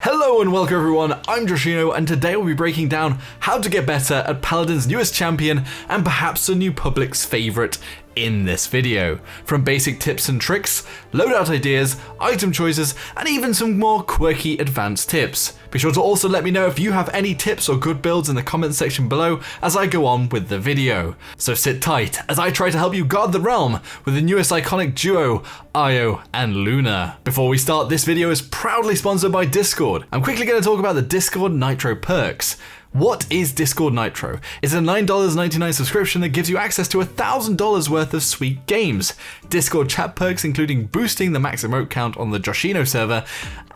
Hello and welcome everyone, I'm Joshino and today we'll be breaking down how to get better at Paladins' newest champion and perhaps the new public's favourite in this video. From basic tips and tricks, loadout ideas, item choices, and even some more quirky advanced tips. Be sure to also let me know if you have any tips or good builds in the comments section below as I go on with the video. So sit tight as I try to help you guard the realm with the newest iconic duo, Io and Luna. Before we start, this video is proudly sponsored by Discord. I'm quickly going to talk about the Discord Nitro perks. What is Discord Nitro? It's a $9.99 subscription that gives you access to $1,000 worth of sweet games, Discord chat perks including boosting the max emote count on the Joshino server,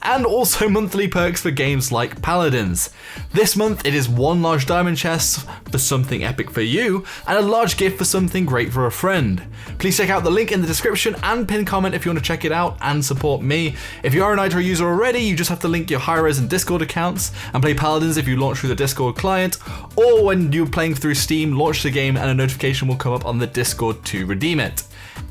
and also monthly perks for games like Paladins. This month it is one large diamond chest for something epic for you, and a large gift for something great for a friend. Please check out the link in the description and pin comment if you want to check it out and support me. If you are a Nitro user already, you just have to link your hi-rez and Discord accounts and play Paladins if you launch through the Discord client, or when you're playing through Steam, launch the game and a notification will come up on the Discord to redeem it.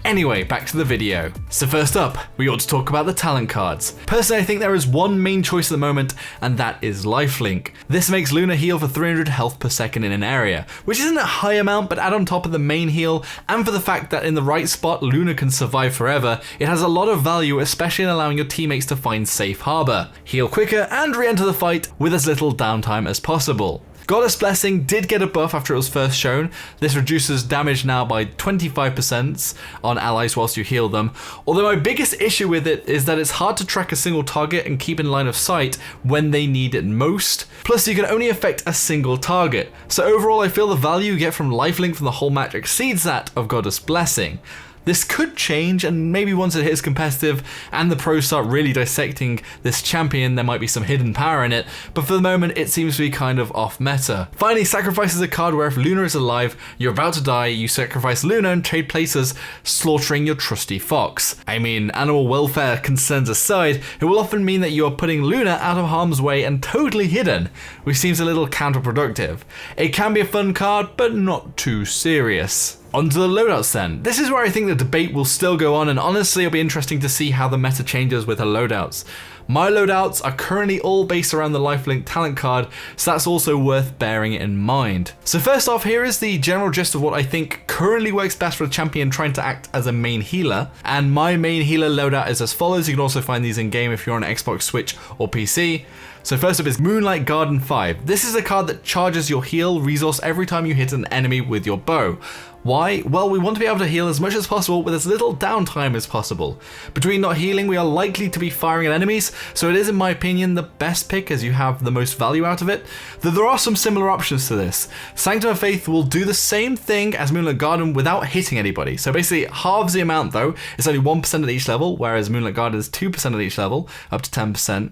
Anyway, back to the video. So first up, we ought to talk about the talent cards. Personally, I think there is one main choice at the moment, and that is lifelink. This makes Luna heal for 300 health per second in an area, which isn't a high amount, but add on top of the main heal, and for the fact that in the right spot, Luna can survive forever, it has a lot of value, especially in allowing your teammates to find safe harbor, heal quicker, and re-enter the fight with as little downtime as possible. Goddess Blessing did get a buff after it was first shown. This reduces damage now by 25% on allies whilst you heal them. Although my biggest issue with it is that it's hard to track a single target and keep in line of sight when they need it most. Plus you can only affect a single target. So overall I feel the value you get from lifelink from the whole match exceeds that of Goddess Blessing. This could change, and maybe once it hits competitive and the pros start really dissecting this champion, there might be some hidden power in it, but for the moment it seems to be kind of off meta. Finally, Sacrifice is a card where if Luna is alive, you're about to die, you sacrifice Luna and trade places, slaughtering your trusty fox. I mean, animal welfare concerns aside, it will often mean that you are putting Luna out of harm's way and totally hidden, which seems a little counterproductive. It can be a fun card, but not too serious. On to the loadouts then. This is where I think the debate will still go on, and honestly it'll be interesting to see how the meta changes with her loadouts. My loadouts are currently all based around the lifelink talent card, so that's also worth bearing in mind. So first off, here is the general gist of what I think currently works best for a champion trying to act as a main healer, and my main healer loadout is as follows. You can also find these in game if you're on Xbox, Switch or PC. So first up is Moonlight Garden 5. This is a card that charges your heal resource every time you hit an enemy with your bow. Why? Well, we want to be able to heal as much as possible with as little downtime as possible. Between not healing, we are likely to be firing at enemies, so it is in my opinion the best pick as you have the most value out of it. Though there are some similar options to this. Sanctum of Faith will do the same thing as Moonlight Garden without hitting anybody. So basically halves the amount though, it's only 1% at each level, whereas Moonlight Garden is 2% at each level, up to 10%.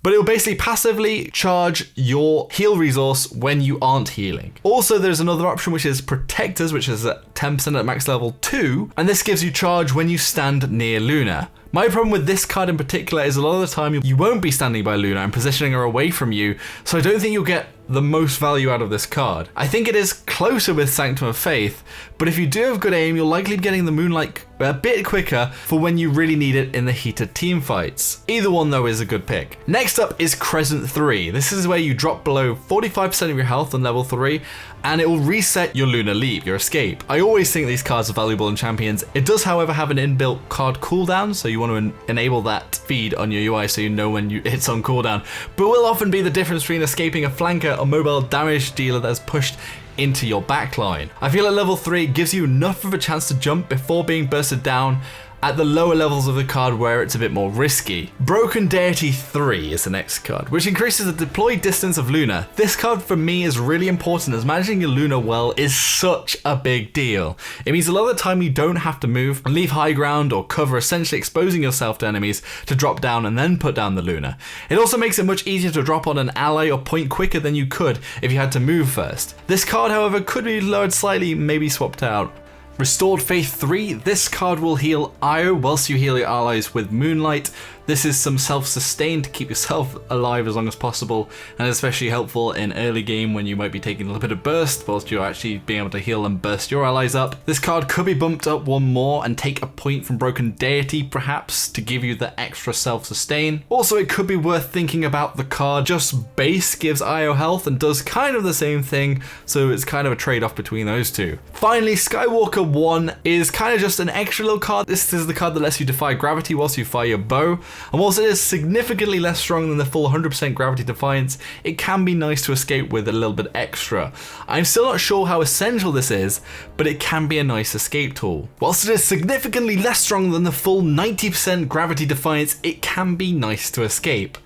But it will basically passively charge your heal resource when you aren't healing. Also, there's another option which is Protectors, which is at 10% at max level 2, and this gives you charge when you stand near Luna. My problem with this card in particular is a lot of the time you won't be standing by Luna and positioning her away from you, so I don't think you'll get the most value out of this card. I think it is closer with Sanctum of Faith, but if you do have good aim, you'll likely be getting the Moonlight a bit quicker for when you really need it in the heated team fights. Either one though is a good pick. Next up is Crescent 3. This is where you drop below 45% of your health on level 3, and it will reset your Luna Leap, your escape. I always think these cards are valuable in champions. It does however have an inbuilt card cooldown, so you want to enable that feed on your UI so you know when it's on cooldown, but will often be the difference between escaping a flanker or mobile damage dealer that's pushed into your backline. I feel at level 3 it gives you enough of a chance to jump before being bursted down at the lower levels of the card where it's a bit more risky. Broken Deity 3 is the next card, which increases the deploy distance of Luna. This card for me is really important as managing your Luna well is such a big deal. It means a lot of the time you don't have to move and leave high ground or cover, essentially exposing yourself to enemies to drop down and then put down the Luna. It also makes it much easier to drop on an ally or point quicker than you could if you had to move first. This card however could be lowered slightly, maybe swapped out. Restored Faith 3, this card will heal Io whilst you heal your allies with Moonlight. This is some self-sustain to keep yourself alive as long as possible, and especially helpful in early game when you might be taking a little bit of burst whilst you're actually being able to heal and burst your allies up. This card could be bumped up one more and take a point from Broken Deity perhaps to give you the extra self-sustain. Also, it could be worth thinking about the card just base gives IO health and does kind of the same thing, so it's kind of a trade-off between those two. Finally, Skywalker 1 is kind of just an extra little card. This is the card that lets you defy gravity whilst you fire your bow, and whilst it is significantly less strong than the full 100% gravity defiance, it can be nice to escape with a little bit extra. I'm still not sure how essential this is, but it can be a nice escape tool. Whilst it is significantly less strong than the full 90% gravity defiance, it can be nice to escape.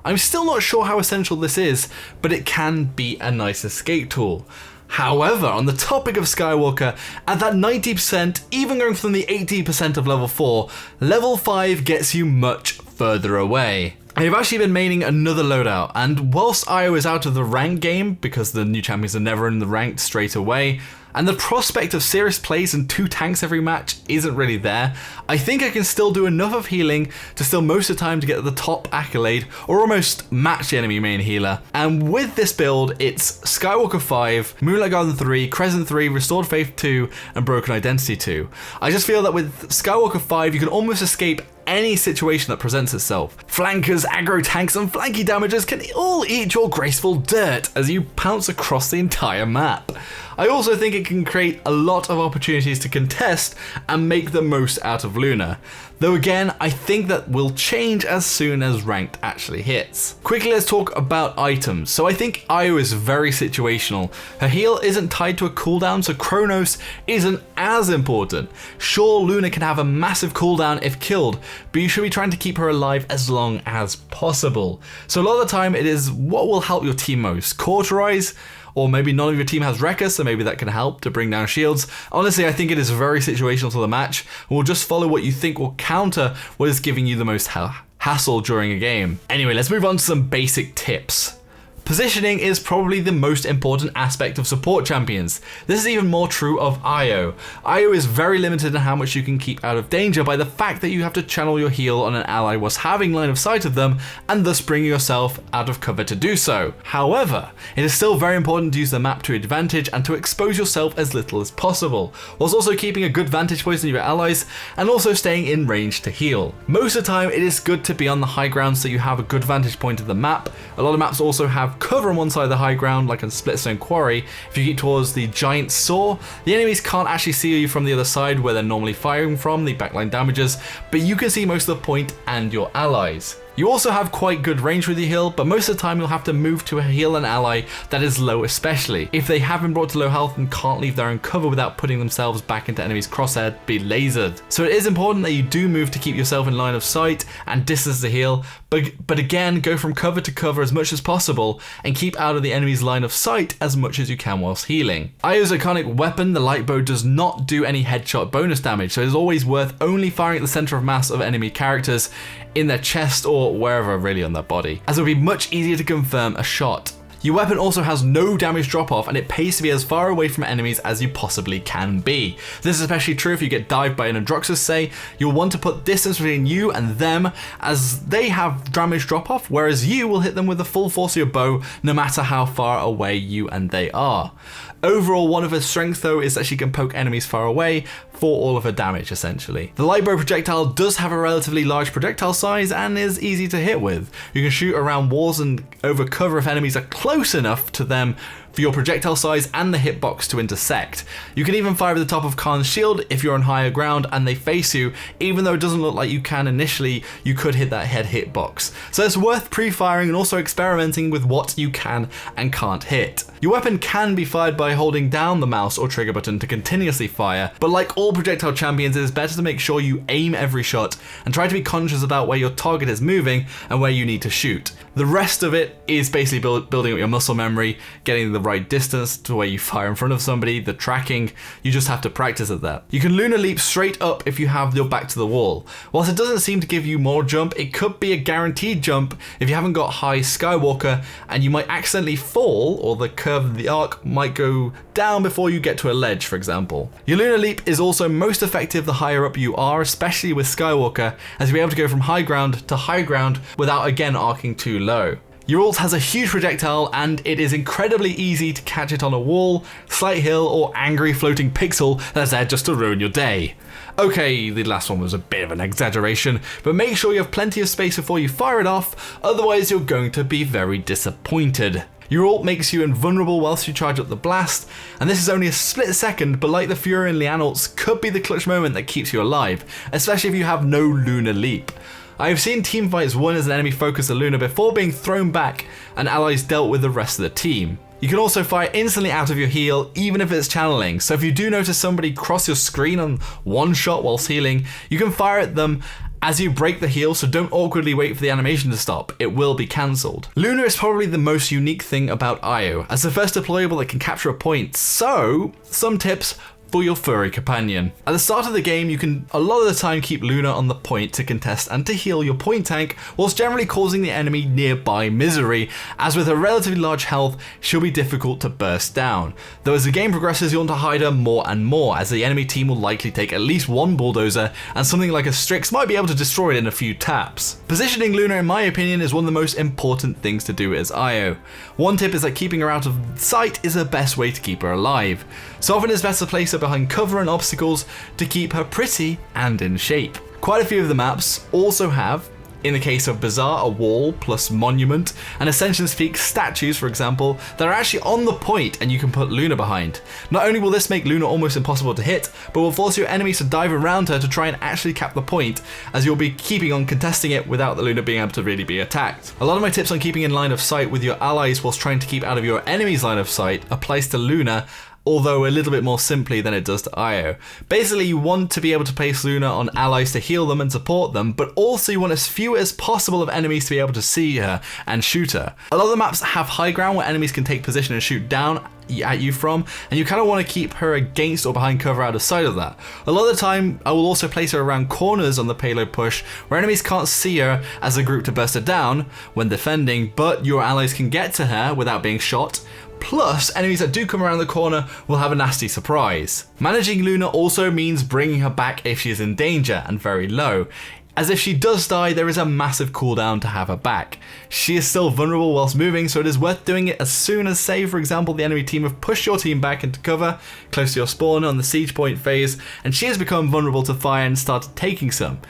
I'm still not sure how essential this is, but it can be a nice escape tool. However, on the topic of Skywalker, at that 90%, even going from the 80% of level 4, level 5 gets you much further away. I've actually been maining another loadout, and whilst IO is out of the ranked game, because the new champions are never in the ranked straight away, and the prospect of serious plays and 2 tanks every match isn't really there, I think I can still do enough of healing to still most of the time to get the top accolade, or almost match the enemy main healer. And with this build, it's Skywalker 5, Moonlight Garden 3, Crescent 3, Restored Faith 2, and Broken Identity 2. I just feel that with Skywalker 5, you can almost escape any situation that presents itself. Flankers, aggro tanks, and flanky damagers can all eat your graceful dirt as you pounce across the entire map. I also think it can create a lot of opportunities to contest and make the most out of Luna. Though again, I think that will change as soon as ranked actually hits. Quickly, let's talk about items. So I think IO is very situational. Her heal isn't tied to a cooldown, so Chronos isn't as important. Sure, Luna can have a massive cooldown if killed, but you should be trying to keep her alive as long as possible. So a lot of the time it is what will help your team most. Cauterize, or maybe none of your team has Wrecker, so maybe that can help to bring down shields. Honestly, I think it is very situational to the match, and will just follow what you think will counter what is giving you the most hassle during a game. Anyway, let's move on to some basic tips. Positioning is probably the most important aspect of support champions. This is even more true of IO. IO is very limited in how much you can keep out of danger by the fact that you have to channel your heal on an ally whilst having line of sight of them, and thus bring yourself out of cover to do so. However, it is still very important to use the map to your advantage and to expose yourself as little as possible, whilst also keeping a good vantage point on your allies and also staying in range to heal. Most of the time it is good to be on the high ground so you have a good vantage point of the map. A lot of maps also have cover on one side of the high ground, like on Splitstone Quarry. If you keep towards the giant saw, the enemies can't actually see you from the other side where they're normally firing from, the backline damages, but you can see most of the point and your allies. You also have quite good range with your heal, but most of the time you'll have to move to heal an ally that is low, especially if they have been brought to low health and can't leave their own cover without putting themselves back into enemies' crosshair, be lasered. So it is important that you do move to keep yourself in line of sight and distance the heal, but again, go from cover to cover as much as possible and keep out of the enemy's line of sight as much as you can whilst healing. IO's iconic weapon, the light bow, does not do any headshot bonus damage, so it is always worth only firing at the center of mass of enemy characters, in their chest or wherever really on their body, as it would be much easier to confirm a shot. Your weapon also has no damage drop off, and it pays to be as far away from enemies as you possibly can be. This is especially true if you get dived by an Androxus, say. You'll want to put distance between you and them, as they have damage drop off, whereas you will hit them with the full force of your bow no matter how far away you and they are. Overall, one of her strengths though is that she can poke enemies far away for all of her damage essentially. The light bow projectile does have a relatively large projectile size and is easy to hit with. You can shoot around walls and over cover if enemies are close enough to them for your projectile size and the hitbox to intersect. You can even fire at the top of Khan's shield if you're on higher ground and they face you, even though it doesn't look like you can initially, you could hit that head hitbox. So it's worth pre-firing and also experimenting with what you can and can't hit. Your weapon can be fired by holding down the mouse or trigger button to continuously fire, but like all projectile champions, it is better to make sure you aim every shot and try to be conscious about where your target is moving and where you need to shoot. The rest of it is basically building up your muscle memory, getting the the right distance to where you fire in front of somebody, the tracking, you just have to practice at that. You can lunar leap straight up if you have your back to the wall. Whilst it doesn't seem to give you more jump, it could be a guaranteed jump if you haven't got high Skywalker, and you might accidentally fall, or the curve of the arc might go down before you get to a ledge, for example. Your lunar leap is also most effective the higher up you are, especially with Skywalker, as you'll be able to go from high ground to high ground without again arcing too low. Your ult has a huge projectile, and it is incredibly easy to catch it on a wall, slight hill, or angry floating pixel that's there just to ruin your day. Okay, the last one was a bit of an exaggeration, but make sure you have plenty of space before you fire it off, otherwise you're going to be very disappointed. Your ult makes you invulnerable whilst you charge up the blast, and this is only a split second, but like the Fury and Lian ults, could be the clutch moment that keeps you alive, especially if you have no lunar leap. I have seen teamfights won as an enemy focused a Luna before being thrown back and allies dealt with the rest of the team. You can also fire instantly out of your heal, even if it's channeling, so if you do notice somebody cross your screen on one shot whilst healing, you can fire at them as you break the heal, so don't awkwardly wait for the animation to stop, it will be cancelled. Luna is probably the most unique thing about Io, as the first deployable that can capture a point, so some tips for your furry companion. At the start of the game, you can a lot of the time keep Luna on the point to contest and to heal your point tank, whilst generally causing the enemy nearby misery, as with her relatively large health, she'll be difficult to burst down. Though as the game progresses, you'll want to hide her more and more, as the enemy team will likely take at least one bulldozer, and something like a Strix might be able to destroy it in a few taps. Positioning Luna, in my opinion, is one of the most important things to do as Io. One tip is that keeping her out of sight is the best way to keep her alive. So often it's best to place her behind cover and obstacles to keep her pretty and in shape. Quite a few of the maps also have, in the case of Bazaar, a wall plus monument, and Ascension's Peak statues, for example, that are actually on the point and you can put Luna behind. Not only will this make Luna almost impossible to hit, but will force your enemies to dive around her to try and actually cap the point, as you'll be keeping on contesting it without the Luna being able to really be attacked. A lot of my tips on keeping in line of sight with your allies whilst trying to keep out of your enemy's line of sight applies to Luna, although a little bit more simply than it does to Io. Basically, you want to be able to place Luna on allies to heal them and support them, but also you want as few as possible of enemies to be able to see her and shoot her. A lot of the maps have high ground where enemies can take position and shoot down at you from, and you kind of want to keep her against or behind cover out of sight of that. A lot of the time, I will also place her around corners on the payload push where enemies can't see her as a group to burst her down when defending, but your allies can get to her without being shot. Plus, enemies that do come around the corner will have a nasty surprise. Managing Luna also means bringing her back if she is in danger and very low, as if she does die, there is a massive cooldown to have her back. She is still vulnerable whilst moving, so it is worth doing it as soon as, say for example, the enemy team have pushed your team back into cover, close to your spawn on the siege point phase, and she has become vulnerable to fire and started taking some.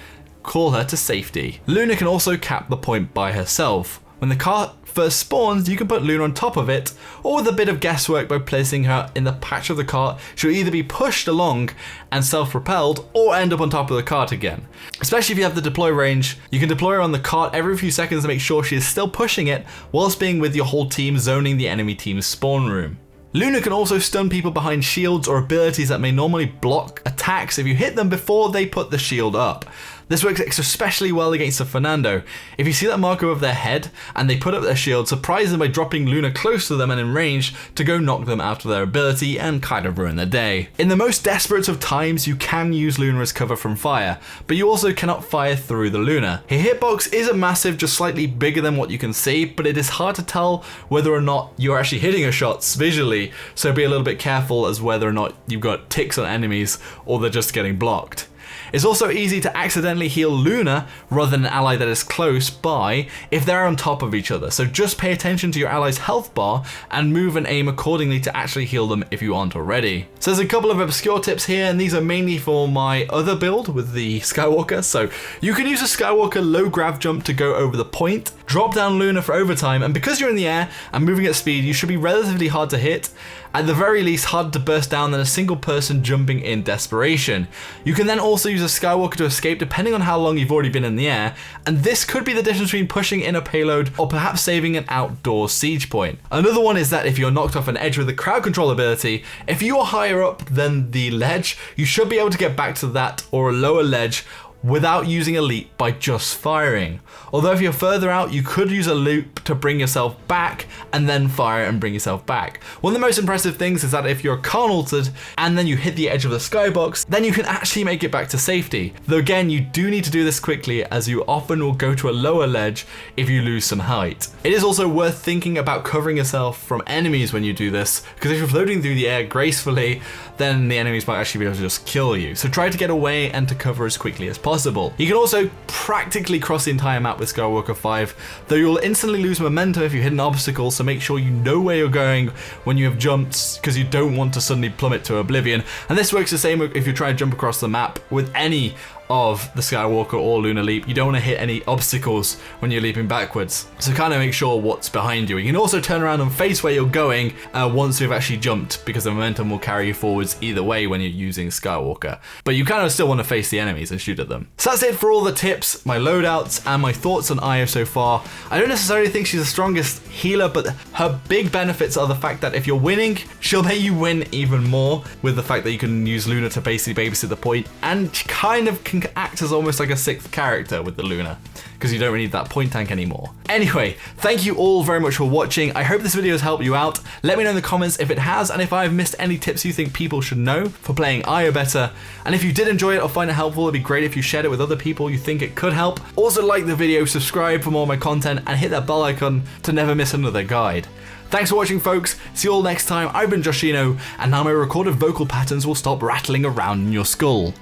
Call her to safety. Luna can also cap the point by herself. When the cart first spawns, you can put Luna on top of it, or with a bit of guesswork by placing her in the patch of the cart, she'll either be pushed along and self-propelled, or end up on top of the cart again. Especially if you have the deploy range, you can deploy her on the cart every few seconds to make sure she is still pushing it, whilst being with your whole team zoning the enemy team's spawn room. Luna can also stun people behind shields or abilities that may normally block attacks if you hit them before they put the shield up. This works especially well against a Fernando. If you see that mark above their head and they put up their shield, surprise them by dropping Luna close to them and in range to go knock them out of their ability and kind of ruin their day. In the most desperate of times, you can use Luna as cover from fire, but you also cannot fire through the Luna. Her hitbox is a massive, just slightly bigger than what you can see, but it is hard to tell whether or not you're actually hitting her shots visually, so be a little bit careful as whether or not you've got ticks on enemies or they're just getting blocked. It's also easy to accidentally heal Luna rather than an ally that is close by if they're on top of each other, so just pay attention to your ally's health bar and move and aim accordingly to actually heal them if you aren't already. So there's a couple of obscure tips here, and these are mainly for my other build with the Skywalker. So you can use a Skywalker low grav jump to go over the point, drop down Luna for overtime, and because you're in the air and moving at speed, you should be relatively hard to hit, at the very least harder to burst down than a single person jumping in desperation. You can then also use a Skywalker to escape depending on how long you've already been in the air, and this could be the difference between pushing in a payload or perhaps saving an outdoor siege point. Another one is that if you're knocked off an edge with a crowd control ability, if you are higher up than the ledge, you should be able to get back to that or a lower ledge without using a leap by just firing. Although if you're further out, you could use a loop to bring yourself back and then fire and bring yourself back. One of the most impressive things is that if you're Khan altered and then you hit the edge of the skybox, then you can actually make it back to safety. Though again, you do need to do this quickly, as you often will go to a lower ledge if you lose some height. It is also worth thinking about covering yourself from enemies when you do this, because if you're floating through the air gracefully, then the enemies might actually be able to just kill you. So try to get away and to cover as quickly as possible. You can also practically cross the entire map with Skywalker 5, though you'll instantly lose momentum if you hit an obstacle, so make sure you know where you're going when you have jumped, because you don't want to suddenly plummet to oblivion. And this works the same if you try to jump across the map with any of the Skywalker or Lunar Leap. You don't want to hit any obstacles when you're leaping backwards, so kind of make sure what's behind you. You can also turn around and face where you're going once you've actually jumped, because the momentum will carry you forwards either way when you're using Skywalker, but you kind of still want to face the enemies and shoot at them. So that's it for all the tips, my loadouts, and my thoughts on Io so far. I don't necessarily think she's the strongest healer, but her big benefits are the fact that if you're winning, she'll make you win even more, with the fact that you can use Luna to basically babysit the point, and she kind of can act as almost like a sixth character with the Luna, because you don't really need that point tank anymore. Anyway, thank you all very much for watching. I hope this video has helped you out. Let me know in the comments if it has, and if I've missed any tips you think people should know for playing Io better. And if you did enjoy it or find it helpful, it'd be great if you shared it with other people you think it could help. Also like the video, subscribe for more of my content, and hit that bell icon to never miss another guide. Thanks for watching, folks. See you all next time. I've been Joshino, and now my recorded vocal patterns will stop rattling around in your skull.